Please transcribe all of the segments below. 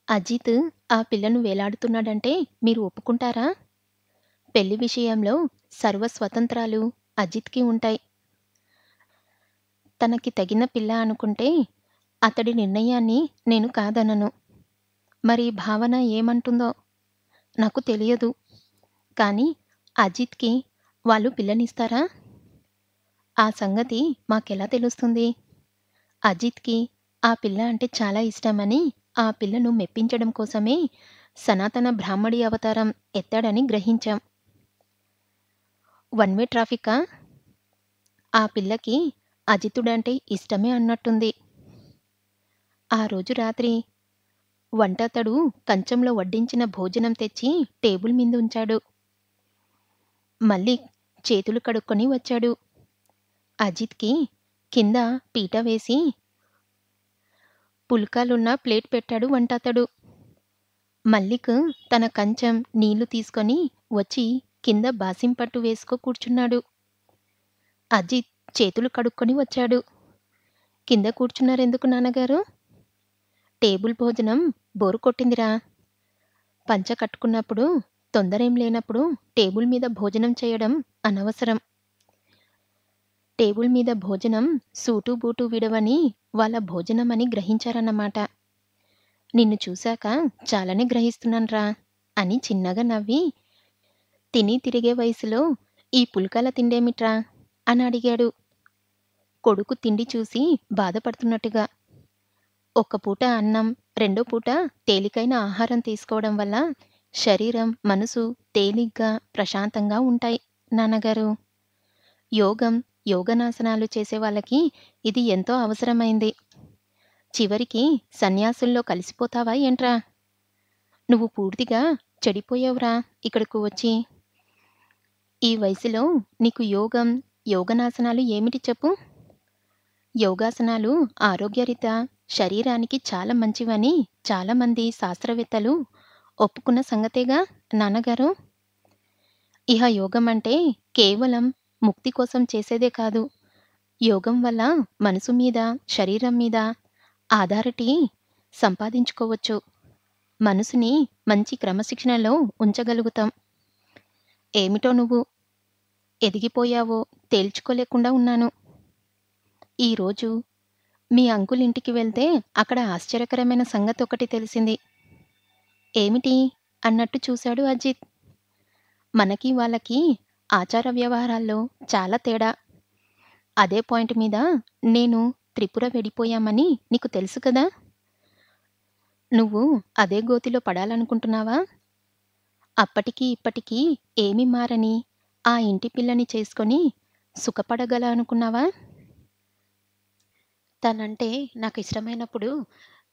అజిత్ ఆ పిల్లను వేలాడుతున్నాడంటే మీరు ఒప్పుకుంటారా? పెళ్లి విషయంలో సర్వ స్వతంత్రాలు అజిత్‌కి ఉంటాయి. తనకి తగిన పిల్ల అనుకుంటే అతడి నిర్ణయాన్ని నేను కాదనను. మరి భావన ఏమంటుందో నాకు తెలియదు. కానీ అజిత్‌కి వాళ్ళు పిల్లనిస్తారా? ఆ సంగతి మాకెలా తెలుస్తుంది? అజిత్‌కి ఆ పిల్ల అంటే చాలా ఇష్టమని ఆ పిల్లను మెప్పించడం కోసమే సనాతన బ్రాహ్మడి అవతారం ఎత్తాడని గ్రహించాం. One way ట్రాఫికా? ఆ పిల్లకి అజితుడంటే ఇష్టమే అన్నట్టుంది. ఆ రోజు రాత్రి వంటతడు కంచంలో వడ్డించిన భోజనం తెచ్చి టేబుల్ మీదుంచాడు. మళ్ళీ చేతులు కడుక్కొని వచ్చాడు. అజిత్‌కి కింద పీట వేసి పుల్కాలున్న ప్లేట్ పెట్టాడు వంటతడు. మల్లిక్ తన కంచం నీళ్లు తీసుకొని వచ్చి కింద బాసింపట్టు వేసుకో కూర్చున్నాడు. అజిత్ చేతులు కడుక్కొని వచ్చాడు. కింద కూర్చున్నారెందుకు నాన్నగారు? టేబుల్ భోజనం బోరు కొట్టిందిరా. పంచ కట్టుకున్నప్పుడు, తొందరేం లేనప్పుడు టేబుల్ మీద భోజనం చేయడం అనవసరం. టేబుల్ మీద భోజనం సూటు బూటు విడవని వాళ్ళ భోజనమని గ్రహించారన్నమాట. నిన్ను చూశాక చాలానే గ్రహిస్తున్నాన్రా అని చిన్నగా నవ్వి, తిని తిరిగే వయసులో ఈ పుల్కాల తిండేమిట్రా అని అడిగాడు. కొడుకు తిండి చూసి బాధపడుతున్నట్టుగా. ఒక్క పూట అన్నం, రెండో పూట తేలికైన ఆహారం తీసుకోవడం వల్ల శరీరం, మనసు తేలిగ్గా, ప్రశాంతంగా ఉంటాయి నాన్నగారు. యోగం, యోగనాసనాలు చేసే వాళ్ళకి ఇది ఎంతో అవసరమైంది. చివరికి సన్యాసుల్లో కలిసిపోతావా ఏంట్రా? నువ్వు పూర్తిగా చెడిపోయావురా ఇక్కడకు వచ్చి. ఈ వయసులో నీకు యోగం, యోగనాసనాలు ఏమిటి చెప్పు? యోగాసనాలు ఆరోగ్యరీత్యా శరీరానికి చాలా మంచివని చాలామంది శాస్త్రవేత్తలు ఒప్పుకున్న సంగతేగా నాన్నగారు. ఇహ యోగం అంటే కేవలం ముక్తి కోసం చేసేదే కాదు. యోగం వల్ల మనసు మీద, శరీరం మీద ఆధారిటీ సంపాదించుకోవచ్చు. మనసుని మంచి క్రమశిక్షణలో ఉంచగలుగుతాం. ఏమిటో నువ్వు ఎదిగిపోయావో తేల్చుకోలేకుండా ఉన్నాను. ఈరోజు మీ అంకుల్ ఇంటికి వెళ్తే అక్కడ ఆశ్చర్యకరమైన సంగతొకటి తెలిసింది. ఏమిటి? అన్నట్టు చూశాడు అజిత్. మనకి వాళ్ళకి ఆచార వ్యవహారాల్లో చాలా తేడా. అదే పాయింట్ మీద నేను త్రిపుర విడిపోయామని నీకు తెలుసు కదా! నువ్వు అదే గోతిలో పడాలనుకుంటున్నావా? అప్పటికి ఇప్పటికీ ఏమీ మారని ఆ ఇంటి పిల్లని చేసుకొని సుఖపడగల అనుకున్నావా? తనంటే నాకిష్టమైనప్పుడు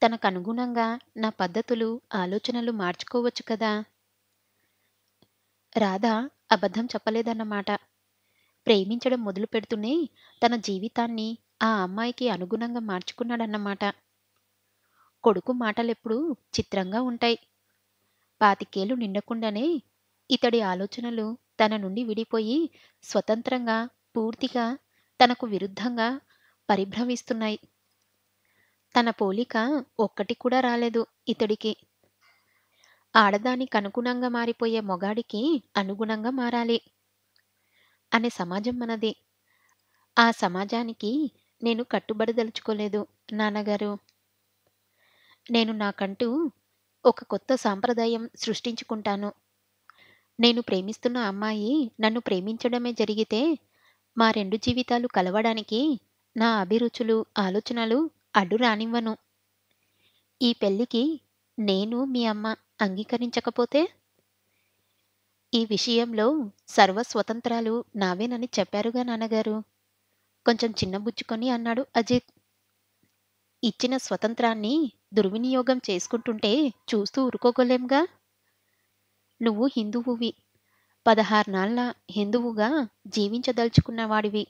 తనకనుగుణంగా నా పద్ధతులు, ఆలోచనలు మార్చుకోవచ్చు కదా! రాధ అబద్ధం చెప్పలేదన్నమాట. ప్రేమించడం మొదలుపెడుతూనే తన జీవితాన్ని ఆ అమ్మాయికి అనుగుణంగా మార్చుకున్నాడన్నమాట. కొడుకు మాటలెప్పుడూ చిత్రంగా ఉంటాయి. 25 నిండకుండానే ఇతడి ఆలోచనలు తన నుండి విడిపోయి స్వతంత్రంగా, పూర్తిగా తనకు విరుద్ధంగా పరిభ్రమిస్తున్నాయి. తన పోలిక ఒక్కటి కూడా రాలేదు ఇతడికి. ఆడదానికనుగుణంగా మారిపోయే మొగాడికి అనుగుణంగా మారాలి అనే సమాజం మనది. ఆ సమాజానికి నేను కట్టుబడదలుచుకోలేదు నాన్నగారు. నేను నాకంటూ ఒక కొత్త సాంప్రదాయం సృష్టించుకుంటాను. నేను ప్రేమిస్తున్న అమ్మాయి నన్ను ప్రేమించడమే జరిగితే, మా 2 జీవితాలు కలవడానికి నా అభిరుచులు, ఆలోచనలు అడ్డు రానివ్వను. ఈ పెళ్ళికి నేను, మీ అమ్మ అంగీకరించకపోతే? ఈ విషయంలో సర్వ స్వతంత్రాలు నావేనని చెప్పారుగా నాన్నగారు. కొంచెం చిన్నబుచ్చుకొని అన్నాడు అజిత్. ఇచ్చిన స్వతంత్రాన్ని దుర్వినియోగం చేసుకుంటుంటే చూస్తూ ఊరుకోగలేంగా. నువ్వు హిందువువి. 16 నాళ్ల హిందువుగా జీవించదలుచుకున్నవాడివి.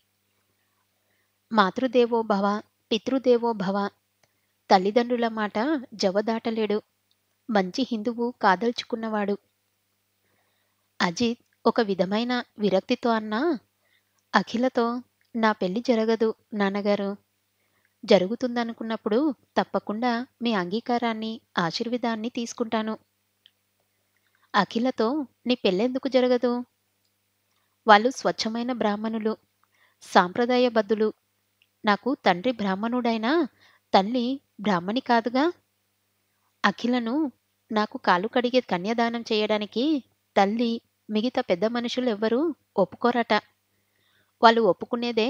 మాతృదేవో భవ, పితృదేవో భవ. తల్లిదండ్రుల మాట జవదాటలేడు. మంచి హిందువు కాదలుచుకున్నవాడు. అజిత్ ఒక విధమైన విరక్తితో అన్నా, అఖిలతో నా పెళ్లి జరగదు నాన్నగారు. జరుగుతుందనుకున్నప్పుడు తప్పకుండా మీ అంగీకారాన్ని, ఆశీర్వాదాన్ని తీసుకుంటాను. అఖిలతో నీ పెళ్ళెందుకు జరగదు? వాళ్ళు స్వచ్ఛమైన బ్రాహ్మణులు, సాంప్రదాయబద్ధులు. నాకు తండ్రి బ్రాహ్మణుడైనా తల్లి బ్రాహ్మణి కాదుగా! అఖిలను నాకు కాళ్ళు కడిగే కన్యాదానం చేయడానికి తల్లి, మిగతా పెద్ద మనుషులెవ్వరూ ఒప్పుకోరట. వాళ్ళు ఒప్పుకునేదే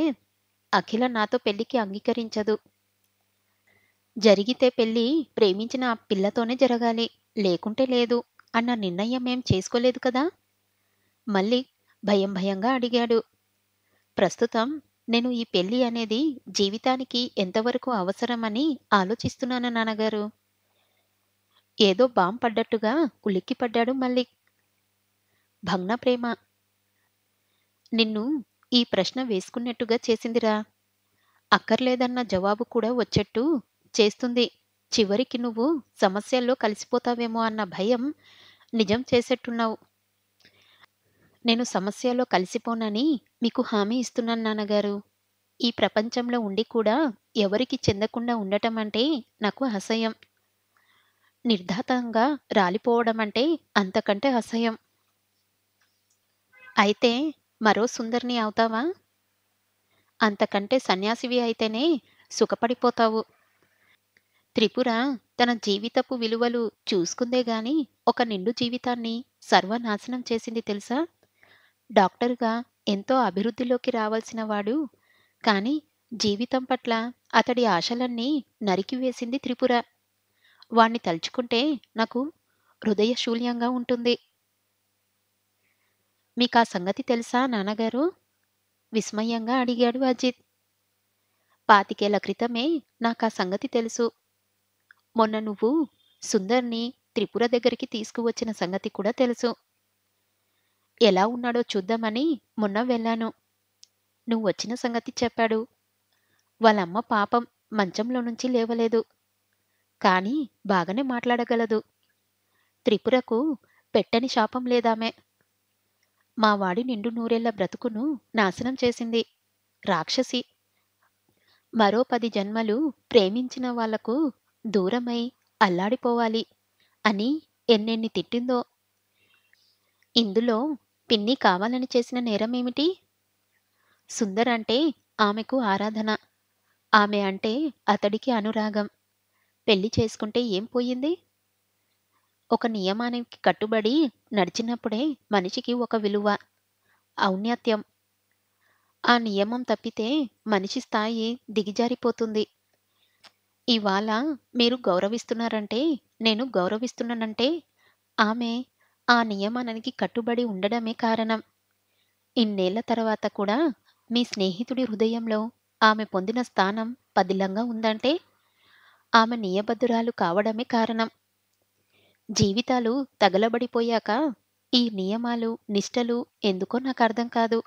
అఖిల నాతో పెళ్ళికి అంగీకరించదు. జరిగితే పెళ్లి ప్రేమించిన ఆ పిల్లతోనే జరగాలి. లేకుంటే లేదు అన్న నిర్ణయమేం చేసుకోలేదు కదా! మళ్ళీ భయంగా అడిగాడు. ప్రస్తుతం నేను ఈ పెళ్లి అనేది జీవితానికి ఎంతవరకు అవసరమని ఆలోచిస్తున్నాను నాన్నగారు. ఏదో బాంబ్ పడ్డట్టుగా ఉలిక్కిపడ్డాడు మళ్ళీ. భగ్న ప్రేమ నిన్ను ఈ ప్రశ్న వేసుకున్నట్టుగా చేసిందిరా! అక్కర్లేదన్న జవాబు కూడా వచ్చేట్టు చేస్తుంది. చివరికి నువ్వు సమస్యల్లో కలిసిపోతావేమో అన్న భయం నిజం చేసేట్టున్నావు. నేను సమస్యలో కలిసిపోనని మీకు హామీ ఇస్తున్నాను నాన్నగారు. ఈ ప్రపంచంలో ఉండి కూడా ఎవరికీ చెందకుండా ఉండటమంటే నాకు అసహ్యం. నిర్ఘాతంగా రాలిపోవడమంటే అంతకంటే అసహ్యం. అయితే మరో సుందర్‌ని అవుతావా? అంతకంటే సన్యాసివి అయితేనే సుఖపడిపోతావు. త్రిపుర తన జీవితపు విలువలు చూసుకుందే గాని ఒక నిండు జీవితాన్ని సర్వనాశనం చేసింది తెలుసా? డాక్టరుగా ఎంతో అభివృద్ధిలోకి రావాల్సిన వాడు, కానీ జీవితం పట్ల అతడి ఆశలన్నీ నరికివేసింది త్రిపుర. వాణ్ణి తలుచుకుంటే నాకు హృదయశూన్యంగా ఉంటుంది. మీకా సంగతి తెలుసా నాన్నగారు? విస్మయంగా అడిగాడు అజిత్. 25 క్రితమే నాకా సంగతి తెలుసు. మొన్న నువ్వు సుందర్‌ని త్రిపుర దగ్గరికి తీసుకువచ్చిన సంగతి కూడా తెలుసు. ఎలా ఉన్నాడో చూద్దామని మొన్న వెళ్ళాను. నువ్వొచ్చిన సంగతి చెప్పాడు. వాళ్ళమ్మ పాపం మంచంలో నుంచి లేవలేదు. కానీ బాగానే మాట్లాడగలదు. త్రిపురకు పెట్టని శాపం లేదామె. మా వాడి నిండు నూరేళ్ల బ్రతుకును నాశనం చేసింది. రాక్షసి. మరో 10 జన్మలు ప్రేమించిన వాళ్లకు దూరమై అల్లాడిపోవాలి అని ఎన్నెన్ని తిట్టిందో. ఇందులో పిన్ని కావాలని చేసిన నేరమేమిటి? సుందర్ అంటే ఆమెకు ఆరాధన. ఆమె అంటే అతడికి అనురాగం. పెళ్లి చేసుకుంటే ఏం పోయింది? ఒక నియమానికి కట్టుబడి నడిచినప్పుడే మనిషికి ఒక విలువ, ఔన్నత్యం. ఆ నియమం తప్పితే మనిషి స్థాయి దిగజారిపోతుంది. ఇవాళ మీరు గౌరవిస్తున్నారంటే, నేను గౌరవిస్తున్నానంటే ఆమె ఆ నియమానికి కట్టుబడి ఉండడమే కారణం. ఇన్నేళ్ల తర్వాత కూడా మీ స్నేహితుడి హృదయంలో ఆమె పొందిన స్థానం పదిలంగా ఉందంటే ఆమె నియబద్ధురాలు కావడమే కారణం. జీవితాలు తగలబడిపోయాక ఈ నియమాలు, నిష్టలు ఎందుకో నాకర్థం కాదు.